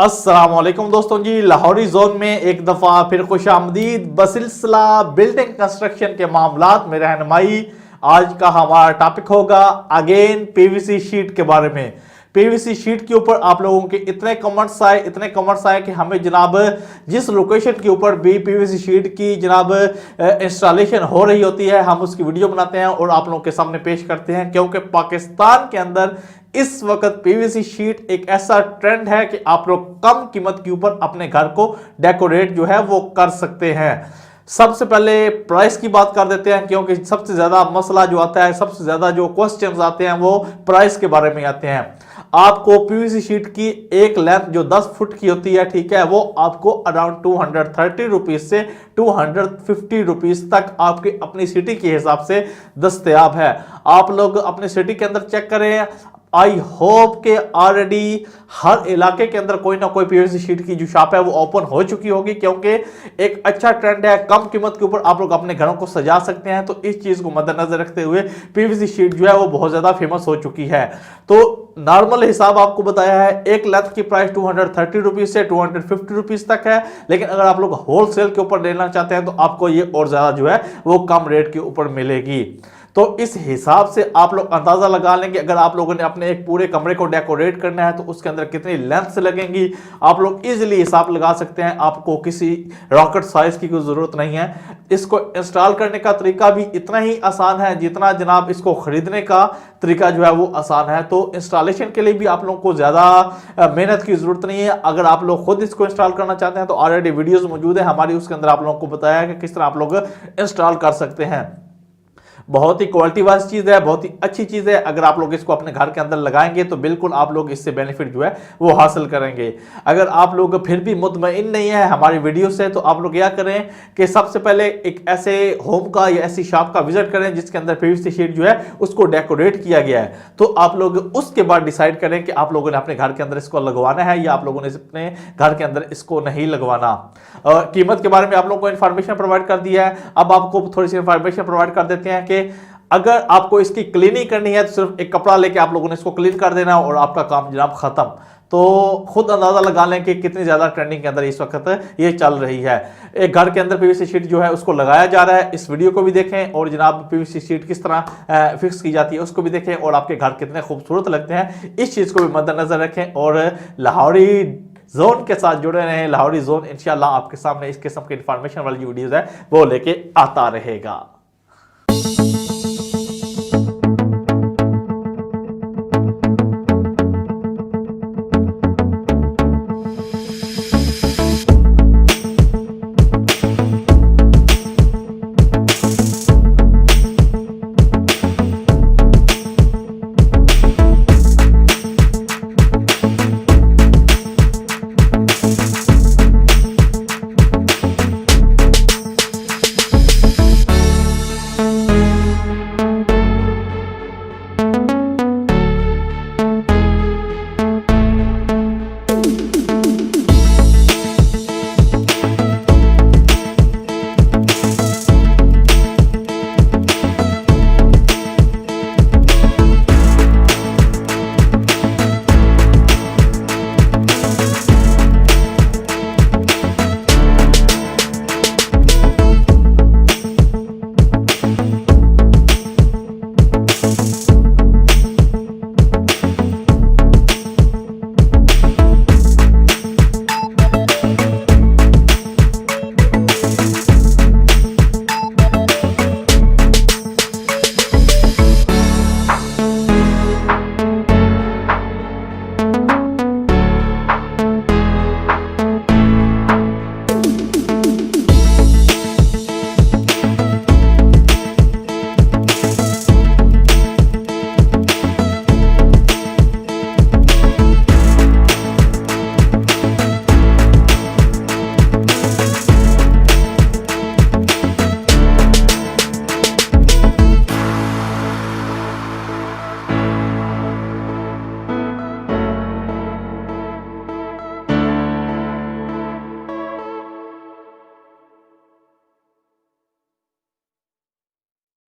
अस्सलाम वालेकुम दोस्तों जी, लाहौरी जोन में एक दफा फिर खुशामदीद बसिलसिला बिल्डिंग कंस्ट्रक्शन के मामलात में रहनुमाई। आज का हमारा टॉपिक होगा अगेन पीवीसी शीट के बारे में। पीवीसी शीट के ऊपर आप लोगों के इतने कमेंट्स आए कि हमें जनाब जिस लोकेशन के ऊपर भी पीवीसी शीट की जनाब इंस्टॉलेशन हो रही होती है हम उसकी वीडियो बनाते हैं और आप लोगों के सामने पेश करते हैं, क्योंकि पाकिस्तान के अंदर इस वक्त पीवीसी शीट एक ऐसा ट्रेंड है कि आप लोग कम कीमत के ऊपर अपने घर को डेकोरेट जो है वो कर सकते हैं। सबसे पहले प्राइस की बात कर देते हैं, क्योंकि सबसे ज्यादा मसला जो आता है, सबसे ज्यादा जो क्वेश्चंस आते हैं वो प्राइस के बारे में आते हैं। आपको पीवीसी शीट की एक लेंथ जो 10 फुट की होती है, ठीक है, वो आपको अराउंड 230 रुपीज से 250 रुपीज तक आपकी अपनी सिटी के हिसाब से दस्तयाब है। आप लोग अपनी सिटी के अंदर चेक करें। आई होप के ऑलरेडी हर इलाके के अंदर कोई ना कोई पीवीसी शीट की जो शॉप है वो ओपन हो चुकी होगी, क्योंकि एक अच्छा ट्रेंड है। कम कीमत के ऊपर आप लोग अपने घरों को सजा सकते हैं, तो इस चीज को मद्देनजर रखते हुए पीवीसी शीट जो है वो बहुत ज्यादा फेमस हो चुकी है। तो नॉर्मल हिसाब आपको बताया है, एक लेंथ की प्राइस 230 रुपीज से 250 रुपीज तक है, लेकिन अगर आप लोग होलसेल के ऊपर लेना चाहते हैं तो आपको ये और ज्यादा जो है वो कम रेट के ऊपर मिलेगी। तो इस हिसाब से आप लोग अंदाजा लगा लेंगे अगर आप लोगों ने अपने एक पूरे कमरे को डेकोरेट करना है तो उसके अंदर कितनी लेंथ लगेंगी। आप लोग इजीली हिसाब लगा सकते हैं। आपको किसी रॉकेट साइज की कोई जरूरत नहीं है। इसको इंस्टॉल करने का तरीका भी इतना ही आसान है जितना जनाब इसको खरीदने का तरीका जो है वो आसान है। तो इंस्टॉलेशन के लिए भी आप लोगों को ज्यादा मेहनत की जरूरत नहीं है। अगर आप लोग खुद इसको इंस्टॉल करना चाहते हैं तो ऑलरेडी वीडियोस मौजूद है हमारी, उसके अंदर आप लोगों को बताया है कि किस तरह आप लोग इंस्टॉल कर सकते हैं। बहुत ही क्वालिटी वाइज चीज है, बहुत ही अच्छी चीज है। अगर आप लोग इसको अपने घर के अंदर लगाएंगे तो बिल्कुल आप लोग इससे बेनिफिट जो है वो हासिल करेंगे। अगर आप लोग फिर भी मुतमईन नहीं है हमारी वीडियो से, तो आप लोग क्या करें कि सबसे पहले एक ऐसे होम का या ऐसी शॉप का विजिट करें जिसके अंदर पीवीसी शीट जो है उसको डेकोरेट किया गया है। तो आप लोग उसके बाद डिसाइड करें कि आप लोगों ने अपने घर के अंदर इसको लगवाना है या आप लोगों ने अपने घर के अंदर इसको नहीं लगवाना। कीमत के बारे में आप लोगों को इंफॉर्मेशन प्रोवाइड कर दिया है। अब आपको थोड़ी सी इंफॉर्मेशन प्रोवाइड कर देते हैं कि अगर आपको इसकी क्लीनिंग करनी है तो सिर्फ एक कपड़ा लेके आप लोगों ने इसको क्लीन कर देना और आपका काम जनाब खत्म। तो खुद अंदाजा लगा लें कि कितनी ज्यादा ट्रेंडिंग के अंदर इस वक्त ये चल रही है। एक घर के अंदर पीवीसी शीट जो है उसको लगाया जा रहा है। इस वीडियो को भी देखें और जनाब पीवीसी शीट किस तरह फिक्स की जाती है उसको भी देखें और आपके घर कितने खूबसूरत लगते हैं इस चीज को भी मद्देनजर रखें। और लाहौरी जोन के साथ जुड़े रहें। लाहौरी जोन इंशाल्लाह आपके सामने इस किस्म की इंफॉर्मेशन वाली वीडियोस है वो लेके आता रहेगा।